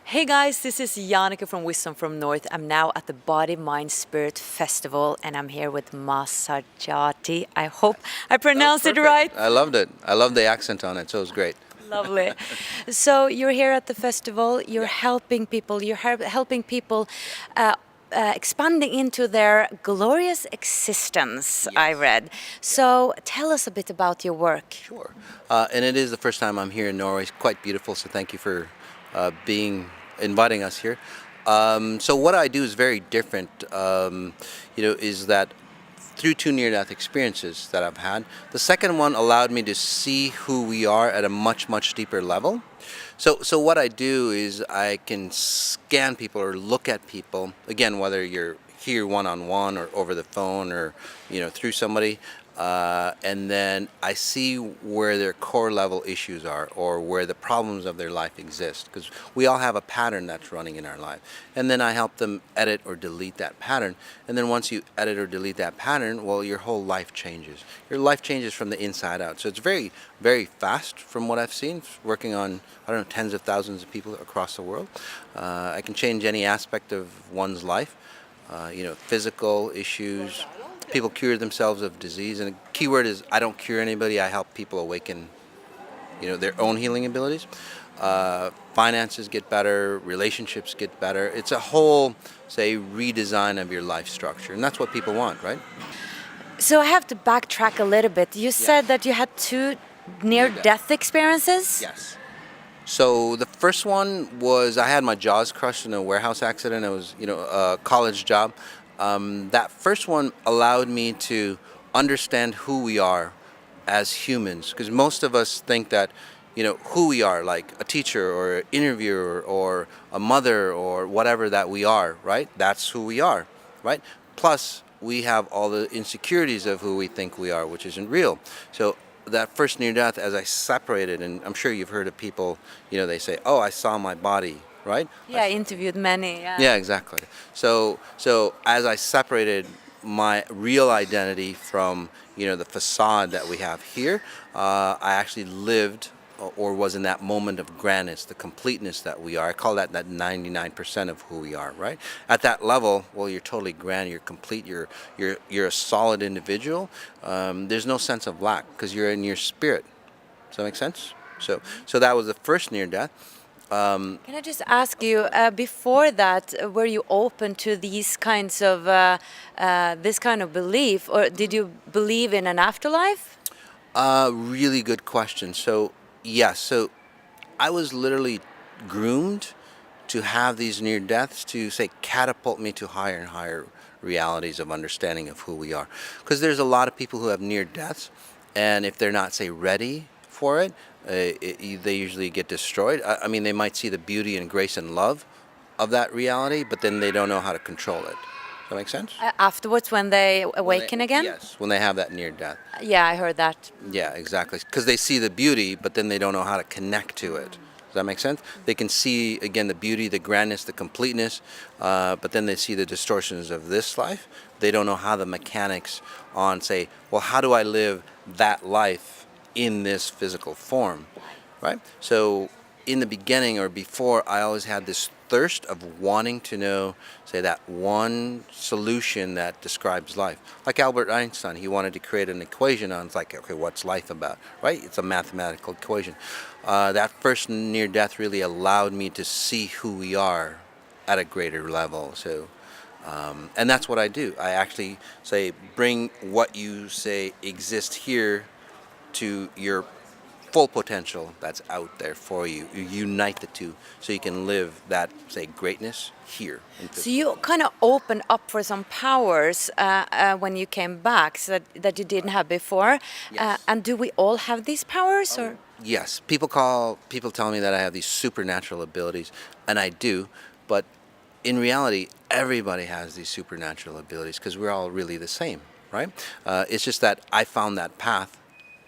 Hey guys, this is Jannecke from Wisdom from North. I'm now at the Body, Mind, Spirit Festival and I'm here with Mas Sajady. I hope I pronounced it right. I loved it. I loved the accent on it, so it was great. Lovely. So you're here at the festival, you're helping people, helping people expanding into their glorious existence, I read. So tell us a bit about your work. Sure. And it is the first time I'm here in Norway. It's quite beautiful, so thank you for inviting us here. So what I do is very different, is that through two near-death experiences that I've had. The second one allowed me to see who we are at a much, much deeper level. So what I do is I can scan people or look at people, again, whether you're here one-on-one or over the phone or, through somebody, and then I see where their core level issues are or where the problems of their life exist, because we all have a pattern that's running in our life, and then I help them edit or delete that pattern. And then once you edit or delete that pattern, well, your whole life changes. Your life changes from the inside out. So it's very, very fast from what I've seen, working on, tens of thousands of people across the world. I can change any aspect of one's life, physical issues. People cure themselves of disease, and the key word is I don't cure anybody. I help people awaken, their own healing abilities. Finances get better, relationships get better. It's a whole, redesign of your life structure, and that's what people want, right? So I have to backtrack a little bit. You said that you had two near-death experiences? Yes. So the first one was I had my jaws crushed in a warehouse accident. It was, a college job. That first one allowed me to understand who we are as humans, because most of us think that, who we are, like a teacher or an interviewer or a mother or whatever that we are, right? That's who we are, right? Plus, we have all the insecurities of who we think we are, which isn't real. So that first near death, as I separated, and I'm sure you've heard of people, they say, oh, I saw my body, right? Yeah, I interviewed many. Yeah, exactly. So as I separated my real identity from, the facade that we have here, I actually lived or was in that moment of grandness, the completeness that we are. I call that 99% of who we are, right? At that level, well, you're totally grand, you're complete, you're a solid individual. There's no sense of lack because you're in your spirit. Does that make sense? So that was the first near death. Can I just ask you, before that, were you open to these kinds of this kind of belief, or did you believe in an afterlife? Really good question. So yes, so I was literally groomed to have these near deaths to catapult me to higher and higher realities of understanding of who we are. Because there's a lot of people who have near deaths, and if they're not ready for it, they usually get destroyed. I mean, they might see the beauty and grace and love of that reality, but then they don't know how to control it. Does that make sense? Afterwards, when they awaken again? Yes, when they have that near death. Yeah, I heard that. Yeah, exactly. Because they see the beauty, but then they don't know how to connect to it. Does that make sense? They can see, again, the beauty, the grandness, the completeness, but then they see the distortions of this life. They don't know how the mechanics on, well, how do I live that life in this physical form, right? So in the beginning or before, I always had this thirst of wanting to know, that one solution that describes life. Like Albert Einstein, he wanted to create an equation on, okay, what's life about, right? It's a mathematical equation. That first near death really allowed me to see who we are at a greater level. So, and that's what I do. I actually bring what you exist here to your full potential that's out there for you. You unite the two so you can live that, greatness here. So you kind of opened up for some powers when you came back, so that you didn't have before. Yes. And do we all have these powers, or? Yes. People tell me that I have these supernatural abilities, and I do, but in reality, everybody has these supernatural abilities because we're all really the same, right? It's just that I found that path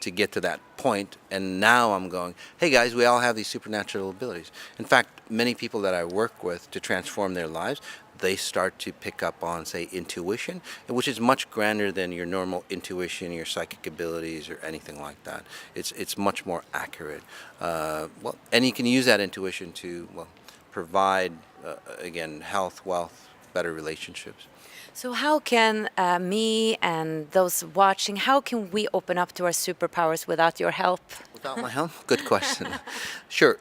to get to that point, and now I'm going, hey guys, we all have these supernatural abilities. In fact, many people that I work with to transform their lives, they start to pick up on, intuition, which is much grander than your normal intuition, your psychic abilities, or anything like that. It's much more accurate. And you can use that intuition to, provide, again, health, wealth, better relationships. So how can me and those watching, how can we open up to our superpowers without your help? Without my help? Good question. Sure.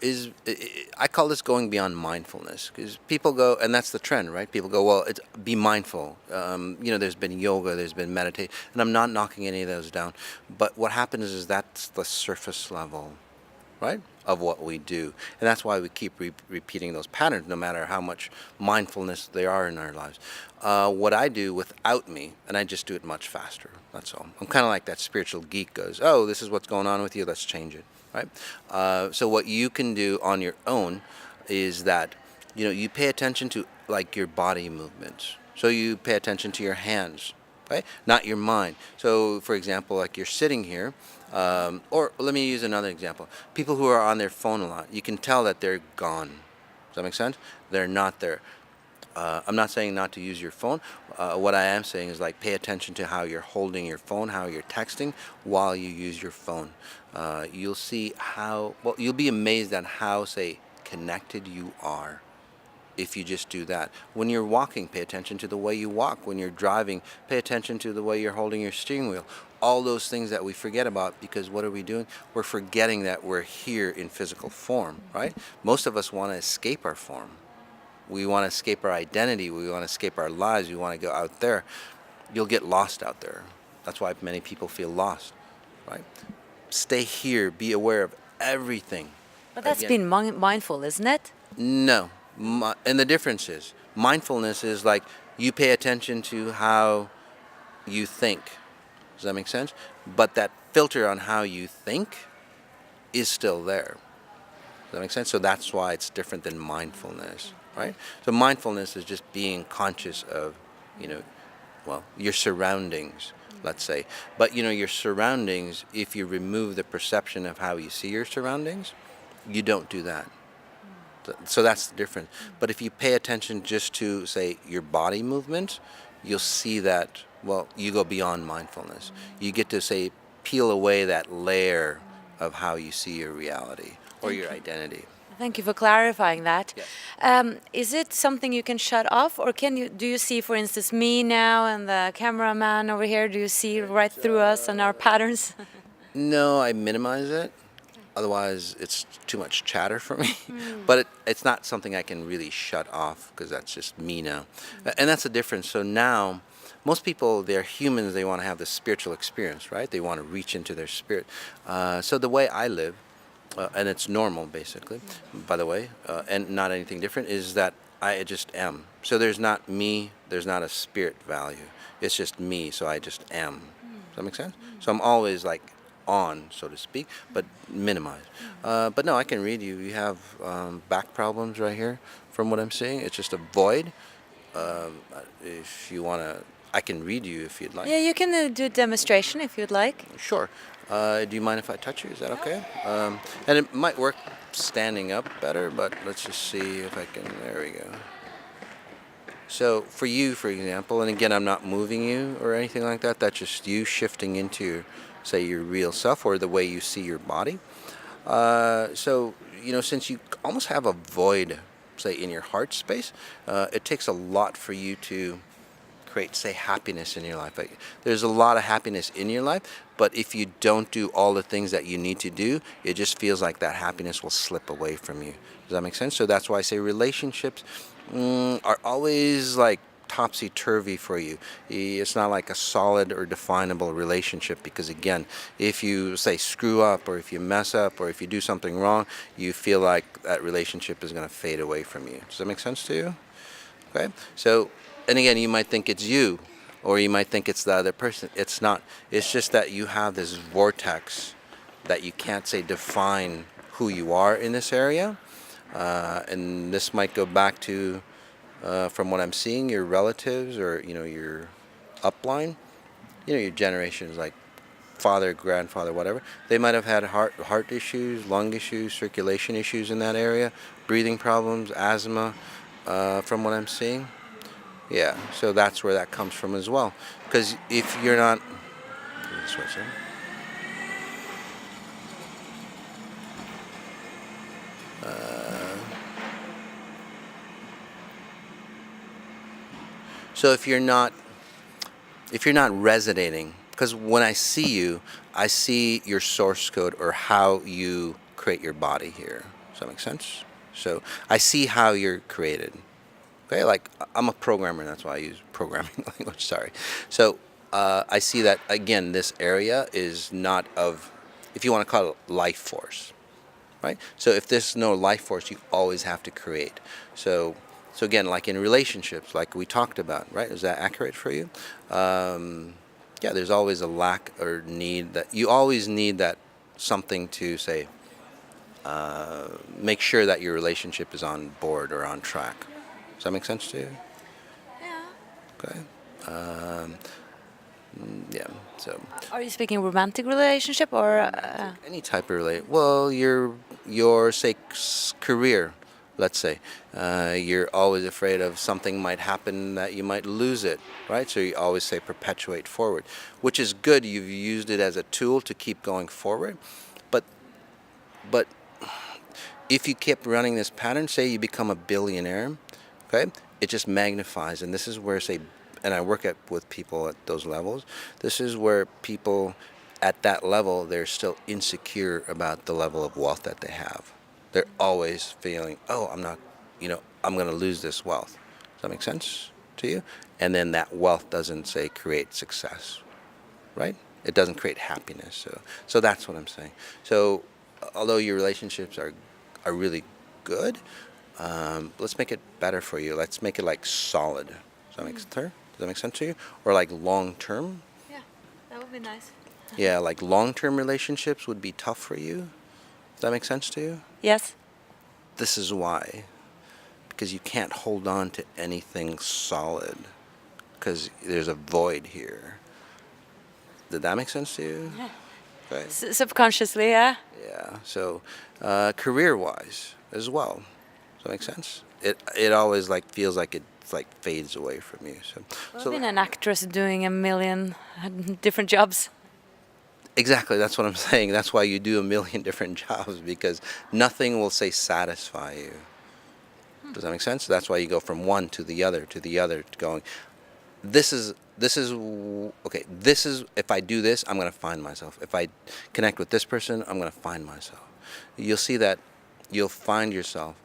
I call this going beyond mindfulness, because people go, and that's the trend, right? People go, well, it's be mindful. There's been yoga, there's been meditation, and I'm not knocking any of those down. But what happens is that's the surface level, right, of what we do. And that's why we keep repeating those patterns, no matter how much mindfulness there are in our lives. What I do without me, and I just do it much faster, that's all. I'm kind of like that spiritual geek goes, oh, this is what's going on with you, let's change it, right? So what you can do on your own is that, you pay attention to, like, your body movements. So you pay attention to your hands, right? Not your mind. So, for example, like you're sitting here, or let me use another example. People who are on their phone a lot, you can tell that they're gone. Does that make sense? They're not there. I'm not saying not to use your phone. What I am saying is, like, pay attention to how you're holding your phone, how you're texting while you use your phone. You'll see you'll be amazed at how, say, connected you are if you just do that. When you're walking, pay attention to the way you walk. When you're driving, pay attention to the way you're holding your steering wheel. All those things that we forget about, because what are we doing? We're forgetting that we're here in physical form, right? Most of us want to escape our form. We want to escape our identity. We want to escape our lives. We want to go out there. You'll get lost out there. That's why many people feel lost, right? Stay here. Be aware of everything. But that's been mindful, isn't it? No. And the difference is, mindfulness is like you pay attention to how you think. Does that make sense? But that filter on how you think is still there. Does that make sense? So that's why it's different than mindfulness, right? So mindfulness is just being conscious of, your surroundings, let's say. But, your surroundings, if you remove the perception of how you see your surroundings, you don't do that. So that's the difference. But if you pay attention just to, say, your body movements, you'll see that, you go beyond mindfulness. You get to, say, peel away that layer of how you see your reality or your identity. Thank you for clarifying that. Yeah. Is it something you can shut off, or do you see, for instance, me now and the cameraman over here? Do you see right through us and our patterns? No, I minimize it. Otherwise, it's too much chatter for me. But it's not something I can really shut off, because that's just me now. And that's the difference. So now, most people, they're humans, they want to have the spiritual experience, right? They want to reach into their spirit. So the way I live, and it's normal, basically, by the way, and not anything different, is that I just am. So there's not me, there's not a spirit value. It's just me, so I just am. Does that make sense? So I'm always, like, on, so to speak, but minimized. But no, I can read you. You have back problems right here, from what I'm seeing. It's just a void. If you want to, I can read you if you'd like. Yeah, you can do a demonstration if you'd like. Sure. Do you mind if I touch you? Is that okay? And it might work standing up better, but let's just see if I can. There we go. So for you, for example, and again, I'm not moving you or anything like that. That's just you shifting into, say, your real self, or the way you see your body. So, since you almost have a void, say, in your heart space, it takes a lot for you to create, say, happiness in your life. Like, there's a lot of happiness in your life, but if you don't do all the things that you need to do, it just feels like that happiness will slip away from you. Does that make sense? So that's why I say relationships are always like topsy-turvy for you. It's not like a solid or definable relationship, because again, if you, say, screw up, or if you mess up, or if you do something wrong, you feel like that relationship is going to fade away from you. Does that make sense to you? Okay. So, and again, you might think it's you, or you might think it's the other person. It's not. It's just that you have this vortex that you can't, say, define who you are in this area. And this might go back to, from what I'm seeing, your relatives, or your upline, your generations, like father, grandfather, whatever. They might have had heart issues, lung issues, circulation issues in that area, breathing problems, asthma, from what I'm seeing. Yeah, so that's where that comes from as well. Because if you're not, switch it. So if you're not resonating, because when I see you, I see your source code or how you create your body here. Does that make sense? So I see how you're created. Okay, like I'm a programmer, that's why I use programming language. Sorry. So I see that again. This area is not of, if you want to call it life force, right? So if there's no life force, you always have to create. So again, like in relationships, like we talked about, right? Is that accurate for you? Yeah, there's always a lack or need that you always need that something to say. Make sure that your relationship is on board or on track. Does that make sense to you? Yeah. Okay. Yeah. So Are you speaking romantic relationship or? any type of relate. Well, your say career, let's say, you're always afraid of something might happen that you might lose it, right? So you always say perpetuate forward, which is good. You've used it as a tool to keep going forward, but but if you kept running this pattern, say you become a billionaire, okay, it just magnifies. And this is where, say, and I work with people at those levels. This is where people at that level, they're still insecure about the level of wealth that they have. They're always feeling, oh, I'm not, I'm going to lose this wealth. Does that make sense to you? And then that wealth doesn't, say, create success, right? It doesn't create happiness. So that's what I'm saying. So although your relationships are really good, let's make it better for you. Let's make it like solid. Does that make sense to you? Or like long term? Yeah, that would be nice. Yeah, like long term relationships would be tough for you. Does that make sense to you? Yes. This is why. Because you can't hold on to anything solid. Because there's a void here. Did that make sense to you? Yeah. Okay. Subconsciously, yeah. Yeah. So, career-wise as well. Does that make sense? It always like feels like it's like fades away from you. I've been an actress doing a million different jobs. Exactly. That's what I'm saying. That's why you do a million different jobs, because nothing will say satisfy you. Does that make sense? That's why you go from one to the other going. This is okay. This is, if I do this, I'm gonna find myself. If I connect with this person, I'm gonna find myself. You'll see that you'll find yourself,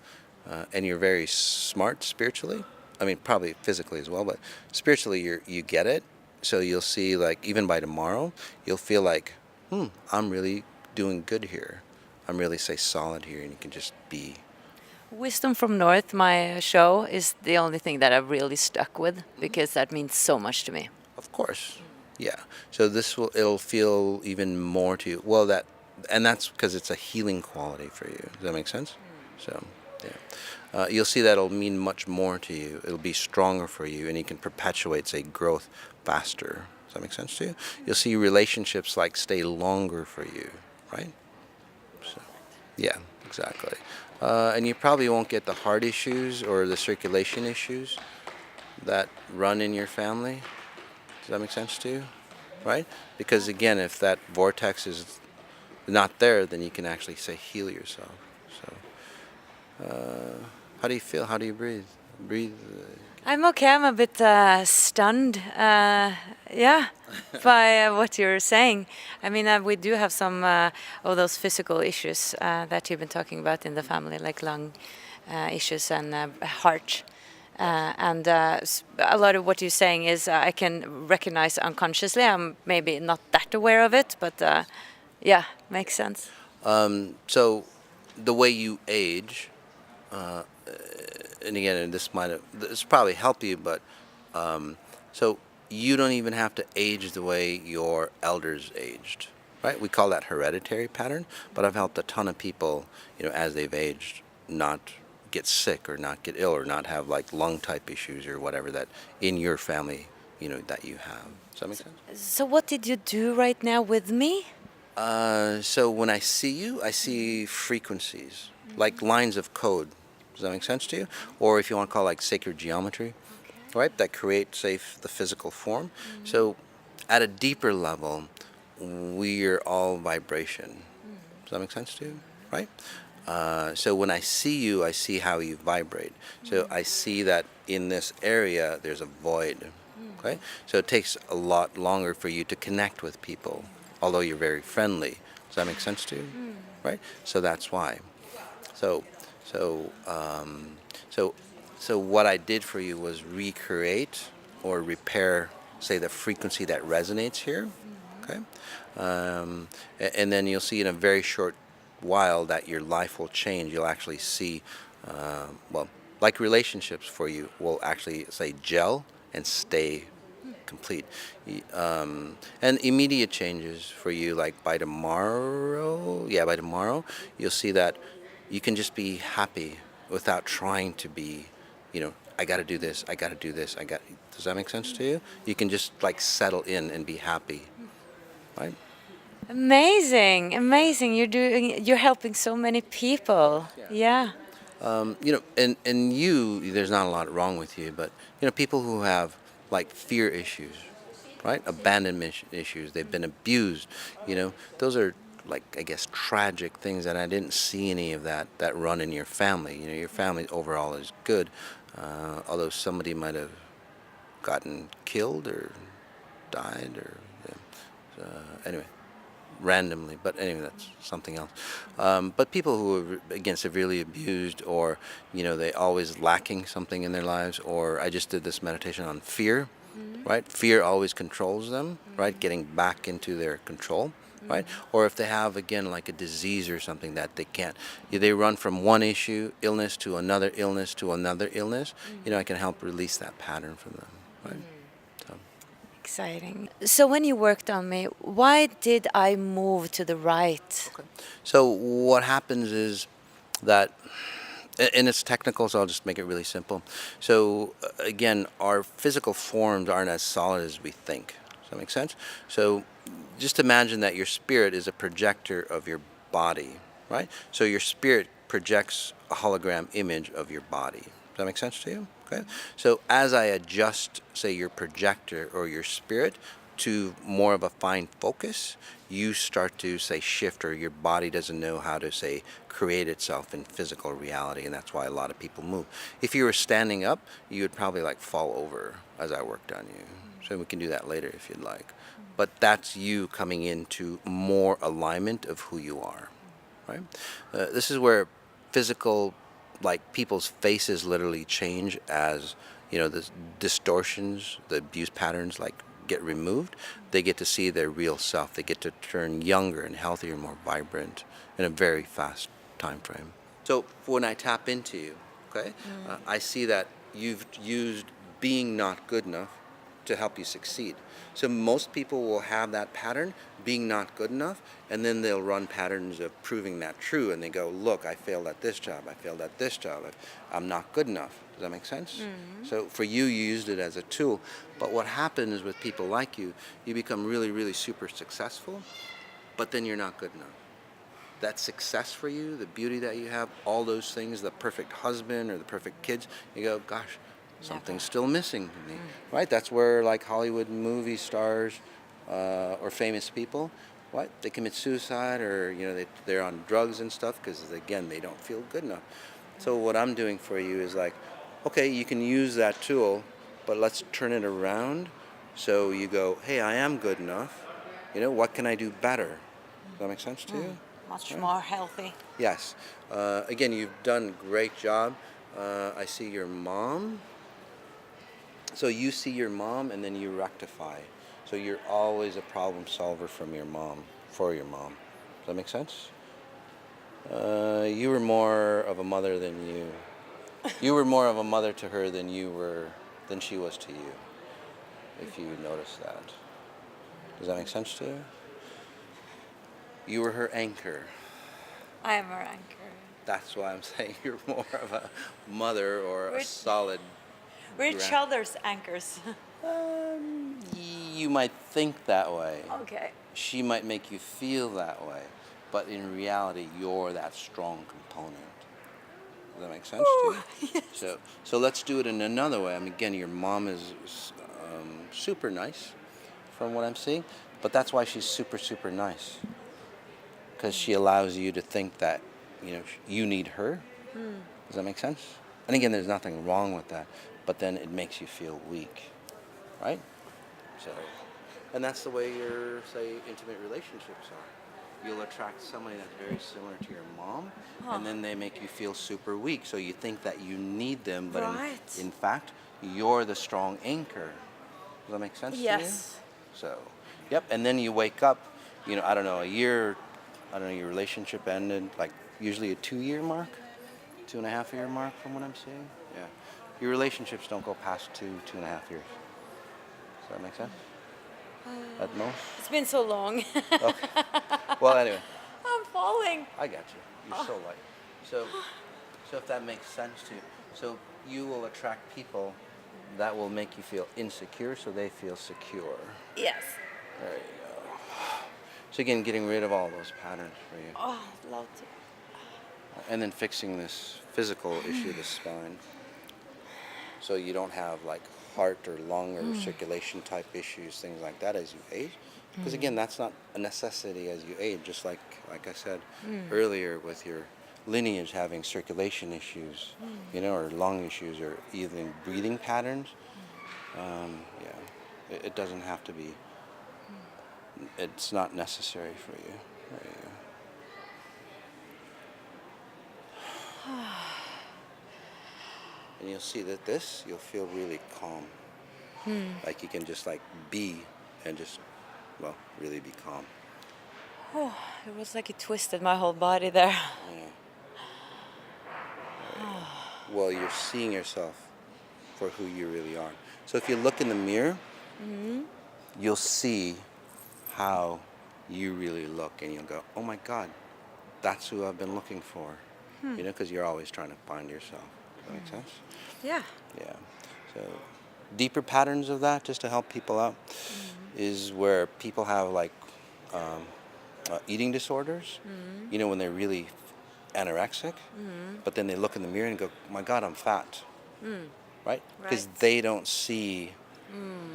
and you're very smart spiritually. I mean, probably physically as well, but spiritually, you get it. So you'll see, like, even by tomorrow, you'll feel like, I'm really doing good here. I'm really, say, solid here, and you can just be. Wisdom from North, my show, is the only thing that I've really stuck with because that means so much to me. Of course, yeah. So it'll feel even more to you. Well, that's because it's a healing quality for you. Does that make sense? So, yeah. You'll see that it'll mean much more to you. It'll be stronger for you, and you can perpetuate, say, growth faster. Does that make sense to you? You'll see relationships like stay longer for you, right? So, yeah, exactly. And you probably won't get the heart issues or the circulation issues that run in your family. Does that make sense to you? Right? Because again, if that vortex is not there, then you can actually, say, heal yourself. So, how do you feel? How do you breathe? Breathe. I'm okay. I'm a bit stunned, yeah, by what you're saying. I mean, we do have some of those physical issues that you've been talking about in the family, like lung issues and heart. And a lot of what you're saying is I can recognize unconsciously. I'm maybe not that aware of it, but yeah, makes sense. So, the way you age. And again, this probably help you, but so you don't even have to age the way your elders aged, right? We call that hereditary pattern, but I've helped a ton of people, as they've aged, not get sick or not get ill or not have like lung type issues or whatever that in your family, that you have. Does that make sense? So what did you do right now with me? So when I see you, I see frequencies, like lines of code. Does that make sense to you? Or if you want to call it like sacred geometry, right? That create, say, the physical form. So at a deeper level, we are all vibration. Does that make sense to you? Right? So when I see you, I see how you vibrate. So I see that in this area there's a void. Okay, so it takes a lot longer for you to connect with people, although you're very friendly. Does that make sense to you? Right. So that's why. So, so, um, so, so what I did for you was recreate or repair, say, the frequency that resonates here. Okay, and then you'll see in a very short while that your life will change. You'll actually see, well, like relationships for you will actually say gel and stay complete. And immediate changes for you, like by tomorrow, yeah, by tomorrow, you'll see that you can just be happy without trying to be, I got to do this, I got to do this, does that make sense to you? You can just like settle in and be happy, right? Amazing, amazing. You're helping so many people. Yeah. And there's not a lot wrong with you, but people who have like fear issues, right? Abandonment issues. They've been abused. Those are like, I guess, tragic things, and I didn't see any of that run in your family. Your family overall is good, although somebody might have gotten killed or died or anyway, randomly. But anyway, that's something else. But people who are, again, severely abused, or they always lacking something in their lives, or I just did this meditation on fear. Right? Fear always controls them, right? Getting back into their control, right? Or if they have, again, like a disease or something that they can't, they run from one illness to another illness to another illness, I can help release that pattern from them, right? So. Exciting. So when you worked on me, why did I move to the right? Okay. So what happens is that, and it's technical, so I'll just make it really simple. So again, our physical forms aren't as solid as we think. Does that make sense? So just imagine that your spirit is a projector of your body, right? So your spirit projects a hologram image of your body. Does that make sense to you? Okay. So as I adjust, say, your projector or your spirit to more of a fine focus, you start to, say, shift, or your body doesn't know how to, say, create itself in physical reality, and that's why a lot of people move. If you were standing up, you would probably like fall over as I worked on you. So we can do that later if you'd like. But that's you coming into more alignment of who you are, right? This is where physical, like people's faces literally change as, the distortions, the abuse patterns, like get removed. They get to see their real self. They get to turn younger and healthier and more vibrant in a very fast time frame. So when I tap into you, okay, I see that you've used being not good enough to help you succeed. So most people will have that pattern, being not good enough, and then they'll run patterns of proving that true, and they go, look, I failed at this job, I failed at this job, I'm not good enough. Does that make sense? So for you, you used it as a tool, but what happens with people like you become really, really super successful, but then you're not good enough. That success for you, the beauty that you have, all those things, the perfect husband or the perfect kids, you go, gosh, something's still missing to me, right? That's where like Hollywood movie stars or famous people, what? They commit suicide, or they're on drugs and stuff because, again, they don't feel good enough. So what I'm doing for you is like, okay, you can use that tool, but let's turn it around. So you go, hey, I am good enough. What can I do better? Does that make sense to you? Much more healthy. Yes. Again, you've done a great job. I see your mom. So you see your mom and then you rectify. So you're always a problem solver from your mom, for your mom. Does that make sense? You were more of a mother than you were more of a mother to her than she was to you, if you notice that. Does that make sense to you? You were her anchor. I am her anchor. That's why I'm saying you're more of a mother or a solid. We're each other's anchors. You might think that way. Okay. She might make you feel that way, but in reality, you're that strong component. Does that make sense to you? Yes. So let's do it in another way. I mean, again, your mom is super nice, from what I'm seeing, but that's why she's super, super nice, because she allows you to think that you need her. Does that make sense? And again, there's nothing wrong with that, but then it makes you feel weak, right? So, and that's the way your, say, intimate relationships are. You'll attract somebody that's very similar to your mom, and then they make you feel super weak. So you think that you need them, but Right. in fact, you're the strong anchor. Does that make sense to you? Yes. So, yep. And then you wake up, I don't know, your relationship ended like usually a 2-year mark, 2.5-year mark from what I'm seeing. Yeah. Your relationships don't go past 2.5 years. Does that make sense? At most? It's been so long. Okay. Well, anyway, I'm falling. I got you. You're so light. So if that makes sense to you, so you will attract people that will make you feel insecure so they feel secure. Yes. There you go. So again, getting rid of all those patterns for you. Oh, love to. And then fixing this physical issue, the spine. So you don't have like heart or lung or circulation type issues, things like that as you age. Because again, that's not a necessity as you age, just like I said earlier with your lineage having circulation issues, or lung issues or even breathing patterns. It doesn't have to be, it's not necessary for you. There you go. And you'll see that you'll feel really calm. Like you can just like be and just, really be calm. Oh, it was like it twisted my whole body there. Well, you're seeing yourself for who you really are. So if you look in the mirror, you'll see how you really look, and you'll go, oh my God, that's who I've been looking for. Because you're always trying to find yourself. Does that make sense? Yeah. Yeah. So deeper patterns of that, just to help people out, is where people have like eating disorders. When they're really anorexic, but then they look in the mirror and go, my God, I'm fat. Right? Because they don't see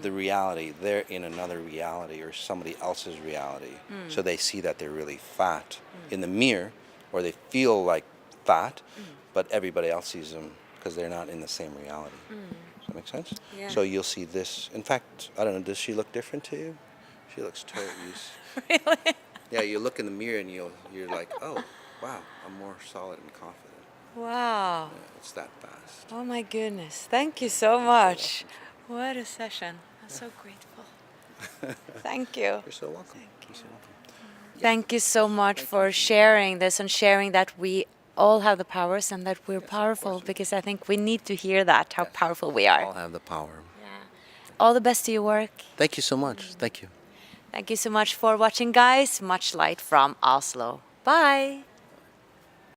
the reality. They're in another reality or somebody else's reality. So they see that they're really fat in the mirror, or they feel like fat, but everybody else sees them because they're not in the same reality. Does that make sense? Yeah. So you'll see this. In fact, I don't know, does she look different to you? She looks totally... Really? Yeah, you look in the mirror and you're like, oh, wow, I'm more solid and confident. Wow. Yeah, it's that fast. Oh my goodness. Thank you so much. What a session. I'm so grateful. Thank you. You're so welcome. You're so welcome. Thank you so much for sharing this and sharing that we all have the powers and that we're powerful, because I think we need to hear that, how powerful we are. All have the power. Yeah. All the best to your work. Thank you so much. Thank you. Thank you so much for watching, guys. Much light from Oslo. Bye.